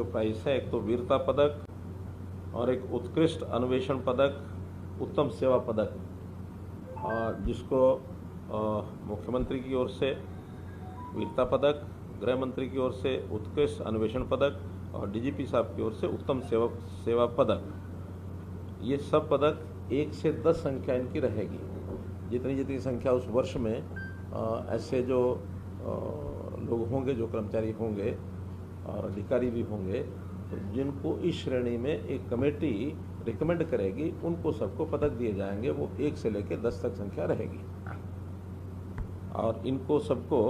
जो प्राइस है, एक तो वीरता पदक और एक उत्कृष्ट अन्वेषण पदक, उत्तम सेवा पदक, जिसको मुख्यमंत्री की ओर से वीरता पदक, गृह मंत्री की ओर से उत्कृष्ट अन्वेषण पदक और डीजीपी साहब की ओर से उत्तम सेवा पदक, ये सब पदक 1 से 10 संख्या इनकी रहेगी। जितनी जितनी संख्या उस वर्ष में ऐसे जो लोग होंगे, जो कर्मचारी होंगे और अधिकारी भी होंगे, तो जिनको इस श्रेणी में एक कमेटी रिकमेंड करेगी, उनको सबको पदक दिए जाएंगे। वो 1 से लेकर 10 तक संख्या रहेगी और इनको सबको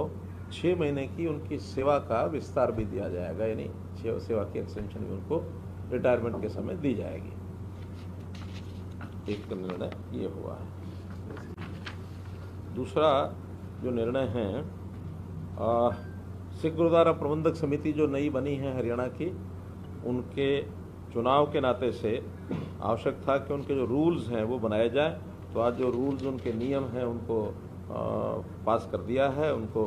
6 महीने की उनकी सेवा का विस्तार भी दिया जाएगा, यानी सेवा की एक्सटेंशन भी उनको रिटायरमेंट के समय दी जाएगी। एक निर्णय ये हुआ है। दूसरा जो निर्णय है, सिख गुरुद्वारा प्रबंधक समिति जो नई बनी है हरियाणा की, उनके चुनाव के नाते से आवश्यक था कि उनके जो रूल्स हैं वो बनाए जाए। तो आज जो रूल्स, उनके नियम हैं, उनको पास कर दिया है, उनको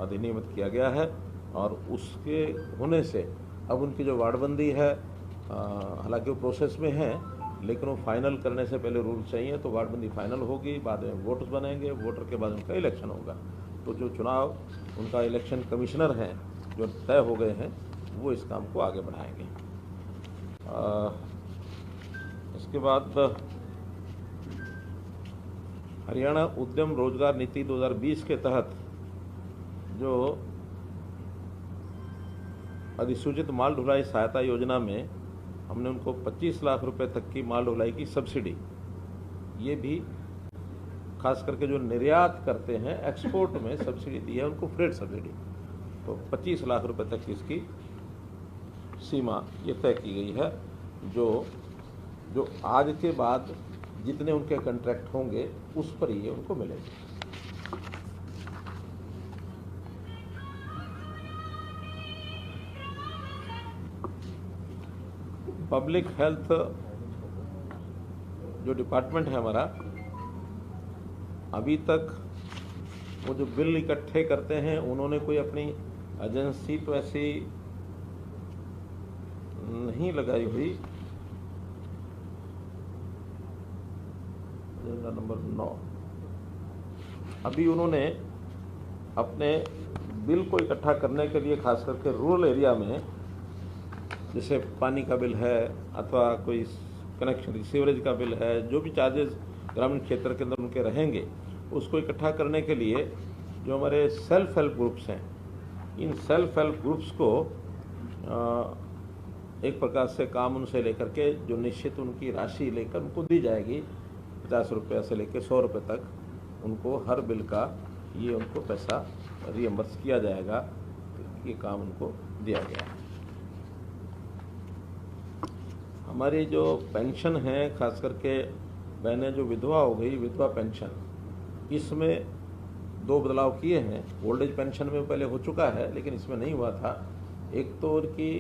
अधिनियमित किया गया है और उसके होने से अब उनकी जो वार्डबंदी है, हालांकि वो प्रोसेस में है, लेकिन वो फाइनल करने से पहले रूल चाहिए। तो वार्डबंदी फाइनल होगी, बाद में वोट्स बनेंगे, वोटर के बाद उनका इलेक्शन होगा। तो जो चुनाव उनका इलेक्शन कमिश्नर हैं जो तय हो गए हैं, वो इस काम को आगे बढ़ाएंगे। इसके बाद हरियाणा उद्यम रोजगार नीति 2020 के तहत जो अधिसूचित माल ढुलाई सहायता योजना में हमने उनको 25 लाख रुपए तक की माल ढुलाई की सब्सिडी, ये भी खास करके जो निर्यात करते हैं, एक्सपोर्ट में सब्सिडी दी है उनको, फ्रेट सब्सिडी। तो 25 लाख रुपए तक की इसकी सीमा ये तय की गई है। जो आज के बाद जितने उनके कॉन्ट्रैक्ट होंगे उस पर ये उनको मिलेगी। पब्लिक हेल्थ जो डिपार्टमेंट है हमारा, अभी तक वो जो बिल इकट्ठे करते हैं, उन्होंने कोई अपनी एजेंसी तो ऐसी नहीं लगाई हुई। नंबर 9, अभी उन्होंने अपने बिल को इकट्ठा करने के लिए खास करके रूरल एरिया में, जैसे पानी का बिल है अथवा कोई कनेक्शन सीवरेज का बिल है, जो भी चार्जेस ग्रामीण क्षेत्र के अंदर उनके रहेंगे, उसको इकट्ठा करने के लिए जो हमारे सेल्फ हेल्प ग्रुप्स हैं, इन सेल्फ हेल्प ग्रुप्स को एक प्रकार से काम उनसे लेकर के जो निश्चित उनकी राशि लेकर उनको दी जाएगी, 50 रुपये से लेकर 100 रुपये तक उनको हर बिल का ये उनको पैसा रिएम्बर्स किया जाएगा। ये काम उनको दिया गया है। हमारी जो पेंशन है, खास करके बहनें जो विधवा हो गई, विधवा पेंशन, इसमें 2 बदलाव किए हैं। ओल्ड एज पेंशन में पहले हो चुका है, लेकिन इसमें नहीं हुआ था। एक तो उनकी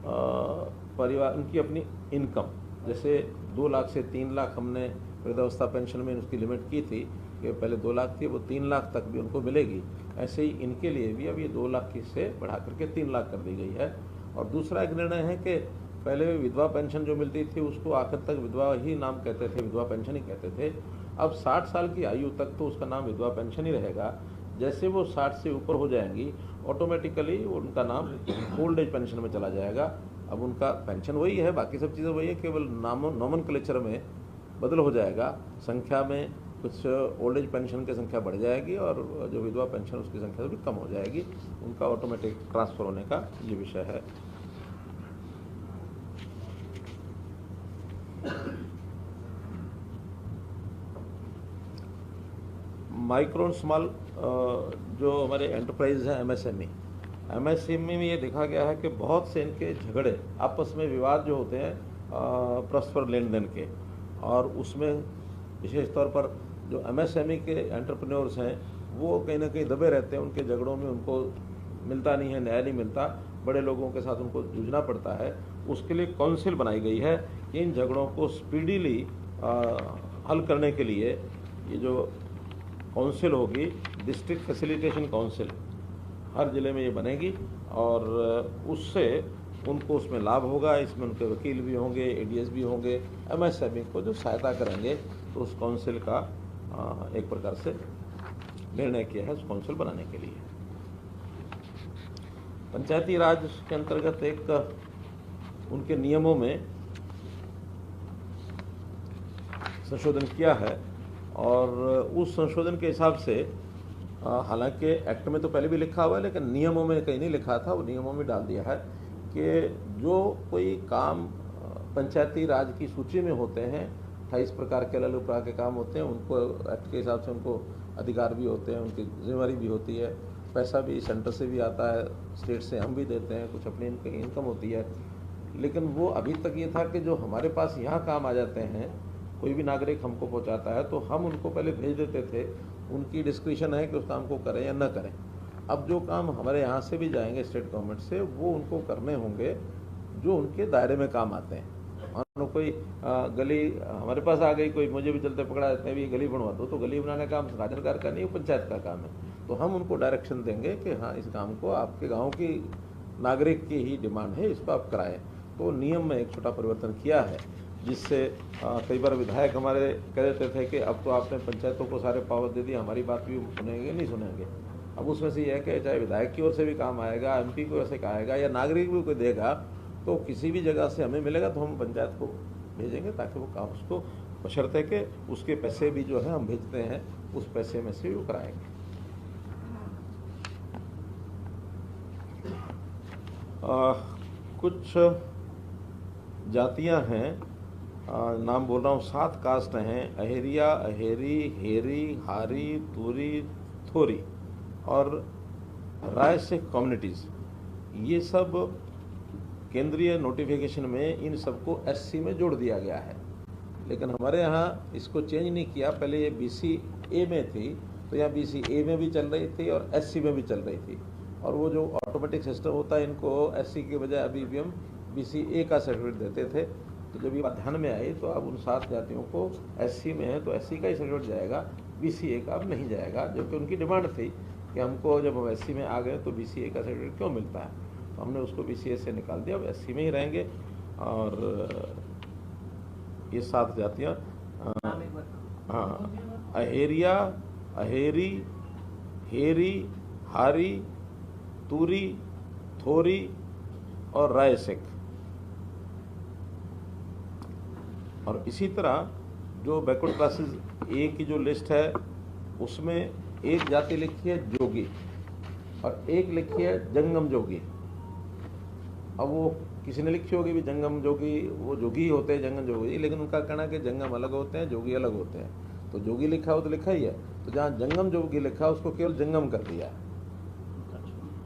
परिवार, उनकी अपनी इनकम, जैसे 2 लाख से 3 लाख हमने वृद्धावस्था पेंशन में उसकी लिमिट की थी कि पहले 2 लाख थी, वो 3 लाख तक भी उनको मिलेगी। ऐसे ही इनके लिए भी अब ये 2 लाख की से बढ़ा करके 3 लाख कर दी गई है। और दूसरा एक निर्णय है कि पहले विधवा पेंशन जो मिलती थी उसको आखिर तक विधवा ही नाम कहते थे, विधवा पेंशन ही कहते थे। अब 60 साल की आयु तक तो उसका नाम विधवा पेंशन ही रहेगा। जैसे वो 60 से ऊपर हो जाएंगी, ऑटोमेटिकली उनका नाम ओल्ड एज पेंशन में चला जाएगा। अब उनका पेंशन वही है, बाकी सब चीज़ें वही है, केवल नॉमेनक्लेचर में बदल हो जाएगा। संख्या में कुछ ओल्ड एज पेंशन की संख्या बढ़ जाएगी और जो विधवा पेंशन उसकी संख्या भी कम हो जाएगी। उनका ऑटोमेटिक ट्रांसफ़र होने का ये विषय है। माइक्रो और स्मॉल जो हमारे एंटरप्राइज हैं, एमएसएमई में ये देखा गया है कि बहुत से इनके झगड़े, आपस में विवाद जो होते हैं परस्पर लेन देन के, और उसमें विशेष तौर पर जो एमएसएमई के एंटरप्रेन्योर्स हैं वो कहीं ना कहीं दबे रहते हैं। उनके झगड़ों में उनको मिलता नहीं है, न्याय नहीं मिलता, बड़े लोगों के साथ उनको जूझना पड़ता है। उसके लिए काउंसिल बनाई गई है। इन झगड़ों को स्पीडीली हल करने के लिए ये जो काउंसिल होगी, डिस्ट्रिक्ट फैसिलिटेशन काउंसिल, हर ज़िले में ये बनेगी और उससे उनको उसमें लाभ होगा। इसमें उनके वकील भी होंगे, एडीएस भी होंगे, एमएसएमई को जो सहायता करेंगे। तो उस काउंसिल का एक प्रकार से निर्णय किया है उस काउंसिल बनाने के लिए। पंचायती राज के अंतर्गत एक उनके नियमों में संशोधन किया है और उस संशोधन के हिसाब से हालांकि एक्ट में तो पहले भी लिखा हुआ है, लेकिन नियमों में कहीं नहीं लिखा था, वो नियमों में डाल दिया है कि जो कोई काम पंचायती राज की सूची में होते हैं, 28 प्रकार के अलग अलग प्रकार के काम होते हैं, उनको एक्ट के हिसाब से उनको अधिकार भी होते हैं, उनकी जिम्मेदारी भी होती है, पैसा भी सेंटर से भी आता है, स्टेट से हम भी देते हैं, कुछ अपनी इनकम होती है। लेकिन वो अभी तक ये था कि जो हमारे पास यहाँ काम आ जाते हैं, कोई भी नागरिक हमको पहुँचाता है तो हम उनको पहले भेज देते थे, उनकी डिस्क्रिप्शन है कि उस काम को करें या न करें। अब जो काम हमारे यहाँ से भी जाएंगे स्टेट गवर्नमेंट से, वो उनको करने होंगे जो उनके दायरे में काम आते हैं। मानो कोई गली हमारे पास आ गई, कोई मुझे भी चलते पकड़ा देते हैं, भी गली बनवा दो, तो गली बनाने का काम राजनकार का नहीं, वो पंचायत का काम है। तो हम उनको डायरेक्शन देंगे कि हाँ, इस काम को आपके गाँव की नागरिक की ही डिमांड है, इसको आप कराएं। तो नियम में एक छोटा परिवर्तन किया है, जिससे कई बार विधायक हमारे कह देते थे कि अब तो आपने पंचायतों को सारे पावर दे दिए, हमारी बात भी सुनेंगे नहीं सुनेंगे। अब उसमें से यह है कि चाहे विधायक की ओर से भी काम आएगा, एमपी की ओर से आएगा या नागरिक भी कोई देगा, तो किसी भी जगह से हमें मिलेगा तो हम पंचायत को भेजेंगे ताकि वो काम उसको बशर्ते कि उसके पैसे भी जो है हम भेजते हैं, उस पैसे में से भी वो कराएंगे। कुछ जातियां हैं, नाम बोल रहा हूँ, 7 कास्ट हैं, अहेरिया, अहेरी, हेरी, हारी, तूरी, थोरी और राय सिख कम्युनिटीज़। ये सब केंद्रीय नोटिफिकेशन में इन सबको एससी में जोड़ दिया गया है, लेकिन हमारे यहाँ इसको चेंज नहीं किया। पहले ये बीसीए में थी, तो यहाँ बीसीए में भी चल रही थी और एससी में भी चल रही थी, और वो जो ऑटोमेटिक सिस्टम होता है, इनको एससी के बजाय अभी भी हम बीसीए का सर्टिफिकेट देते थे। तो जब ये बात ध्यान में आई तो अब उन 7 जातियों को एससी में है तो एससी का ही सर्टिफिकेट जाएगा, बीसीए का अब नहीं जाएगा, जबकि उनकी डिमांड थी कि हमको जब हम एससी में आ गए तो बीसीए का सर्टिफिकेट क्यों मिलता है, तो हमने उसको बीसीए से निकाल दिया, अब एससी में ही रहेंगे। और ये 7 जातियाँ, हाँ, अहेरिया, अहेरी, हेरी, हारी, तूरी, थोरी और राय सिख। और इसी तरह जो बैकवर्ड क्लासेस ए की जो लिस्ट है, उसमें एक जाति लिखी है जोगी और एक लिखी है जंगम जोगी। अब वो किसी ने लिखी होगी भी जंगम जोगी, वो जोगी होते हैं जंगम जोगी, लेकिन उनका कहना है कि जंगम अलग होते हैं, जोगी अलग होते हैं। तो जोगी लिखा हो तो लिखा ही है, तो जहाँ जंगम जोगी लिखा है उसको केवल जंगम कर दिया है।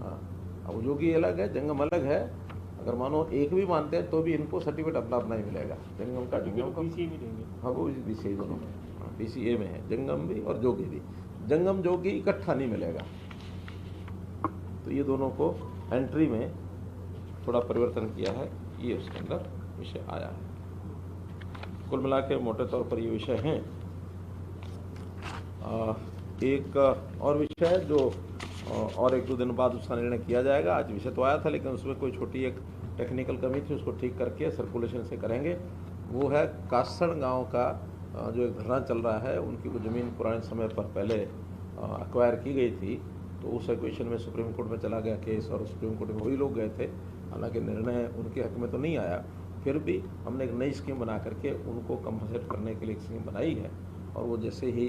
हाँ, अब जोगी अलग है, जंगम अलग है। अगर मानो एक भी मानते हैं तो भी इनको सर्टिफिकेट अपना अपना ही मिलेगा, जंगम का जंगम का। हाँ, वो बीसीए दोनों में, हाँ, बीसीए में है जंगम भी और जोगी भी। जंगम जोगी इकट्ठा नहीं मिलेगा। तो ये दोनों को एंट्री में थोड़ा परिवर्तन किया है, ये उसके अंदर विषय आया है। कुल मिला के मोटे तौर पर ये विषय हैं। एक और विषय है जो और 1-2 दिन बाद उसका निर्णय किया जाएगा। आज विषय तो आया था, लेकिन उसमें कोई छोटी एक टेक्निकल कमी थी, उसको ठीक करके सर्कुलेशन से करेंगे। वो है कासण गांव का जो एक धरना चल रहा है, उनकी वो ज़मीन पुराने समय पर पहले एक्वायर की गई थी, तो उस एक्वेशन में सुप्रीम कोर्ट में चला गया केस, और सुप्रीम कोर्ट में वही लोग गए थे। हालांकि निर्णय उनके हक में तो नहीं आया, फिर भी हमने एक नई स्कीम बना करके उनको कंपनसेट करने के लिए एक स्कीम बनाई है, और वो जैसे ही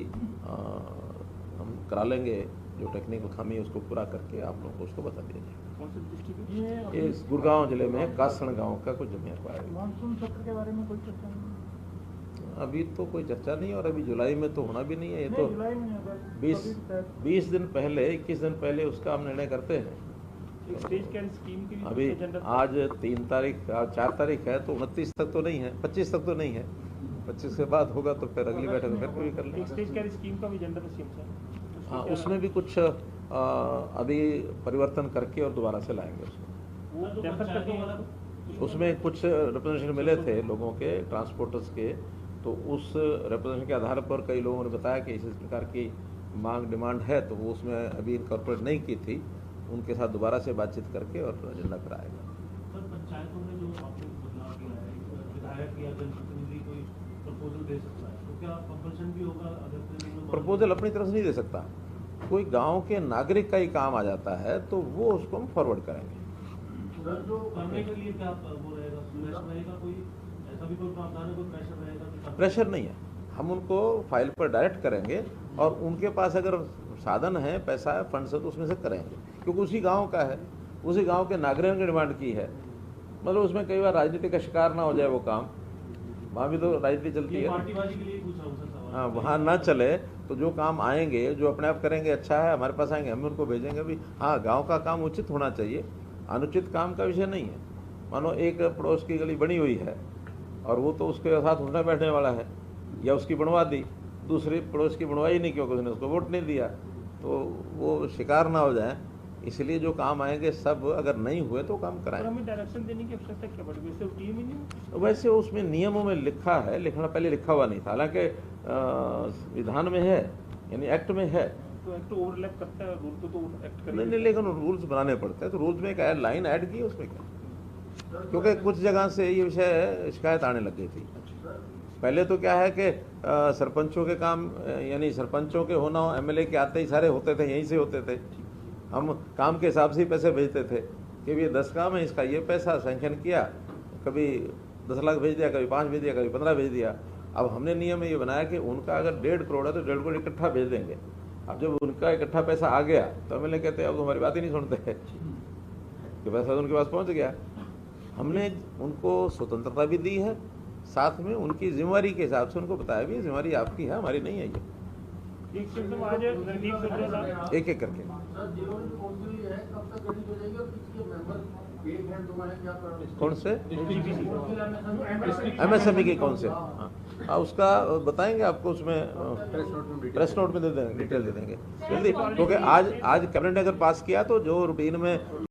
हम करा लेंगे, जो टेक्निकल खामी है उसको पूरा करके आप लोगों को उसको बता दिया जाएगा। ये गुड़गांव जिले में कासण गांव का कुछ जमीन एक्वायर है। मानसून सत्र के बारे में कोई चर्चा नहीं? अभी तो कोई चर्चा नहीं, और अभी जुलाई में तो होना भी नहीं है। ये तो जुलाई में 20 दिन पहले, 21 दिन पहले उसका हम निर्णय करते हैं। अभी आज 3 तारीख, आज 4 तारीख है, तो 29 तक तो नहीं है, 25 तक तो नहीं है। 25 के बाद होगा तो फिर अगली बैठक में फिर भी कर लेंगे। हाँ, उसमें भी कुछ अभी परिवर्तन करके और दोबारा से लाएंगे उसको। उसमें कुछ रिप्रेजेंटेशन मिले थे लोगों के, ट्रांसपोर्टर्स के, तो उस रिप्रेजेंटेशन के आधार पर कई लोगों ने बताया कि इस प्रकार की मांग डिमांड है, तो वो उसमें अभी इनकॉर्पोरेट नहीं की थी। उनके साथ दोबारा से बातचीत करके और एजेंडा कराएगा। सर, पंचायतों में जो आपने बदलाव किया है, विधायक या जनप्रतिनिधि कोई प्रपोजल दे सकता है, तो क्या कंपल्सन भी होगा अगर प्रपोजल अपनी तरफ से नहीं दे सकता। कोई गांव के नागरिक का ही काम आ जाता है तो वो उसको हम फॉरवर्ड करेंगे। जो करने के लिए क्या वो रहेगा, प्रेशर रहेगा, कोई ऐसा भी कोई प्रावधान है, कोई प्रेशर रहेगा? प्रेशर नहीं है, हम उनको फाइल पर डायरेक्ट करेंगे और उनके पास अगर साधन है, पैसा है, फंड्स है तो उसमें से करेंगे, क्योंकि उसी गांव का है, उसी गांव के नागरिकों ने डिमांड की है। मतलब उसमें कई बार राजनीति का शिकार ना हो जाए वो काम, वहाँ भी तो राजनीति चलती है। पार्टीबाजी के लिए पूछ रहा हूँ सर सवाल। हाँ, वहाँ ना चले तो जो काम आएंगे, जो अपने आप करेंगे अच्छा है, हमारे पास आएंगे, हम उनको भेजेंगे भी। हाँ, गांव का काम उचित होना चाहिए, अनुचित काम का विषय नहीं है। मानो एक पड़ोस की गली बनी हुई है और वो तो उसके साथ उठने बैठने वाला है, या उसकी बनवा दी, दूसरी पड़ोस की बनवाई नहीं क्योंकि उसने उसको वोट नहीं दिया, तो वो शिकार ना हो जाए, इसलिए जो काम आएंगे सब अगर नहीं हुए तो काम कराएंगे। हमें डायरेक्शन देने की आवश्यकता क्या पड़ेगी? सिर्फ टीम ही नहीं? वैसे उसमें नियमों में लिखा है, लिखना पहले लिखा हुआ नहीं था, हालांकि विधान में है, यानी एक्ट में है। तो एक्ट ओवरलैप करता है रूल तो एक्ट नहीं नहीं, लेकिन रूल्स बनाने पड़ते हैं, तो रूल्स में एक लाइन ऐड की, उसमें क्या, क्योंकि कुछ जगह से ये विषय शिकायत आने लग गई थी। पहले तो क्या है कि सरपंचों के काम, यानी सरपंचों के होना, एमएलए के आते ही सारे होते थे, यहीं से होते थे, हम काम के हिसाब से ही पैसे भेजते थे कि ये 10 काम है, इसका ये पैसा सैंक्शन किया, कभी 10 लाख भेज दिया, कभी 5 भेज दिया, कभी 15 भेज दिया। अब हमने नियम ये बनाया कि उनका अगर 1.5 करोड़ है तो 1.5 करोड़ इकट्ठा भेज देंगे। अब जब उनका इकट्ठा पैसा आ गया तो एमएलए कहते हैं अब हमारी बात ही नहीं सुनते हैं कि पैसा तो उनके पास पहुंच गया। हमने उनको स्वतंत्रता भी दी है, साथ में उनकी जिम्मेवारी के हिसाब से उनको बताया भी जिम्मेवारी आपकी है, हमारी नहीं है। ये एक सिस्टम आज रणदीप सुरजेवाला एक एक करके कौन से एमएसएमई के कौन से, हाँ उसका बताएंगे आपको, उसमें प्रेस नोट में दे देंगे, डिटेल दे देंगे जल्दी, क्योंकि आज कैबिनेट ने अगर पास किया तो जो रूटीन में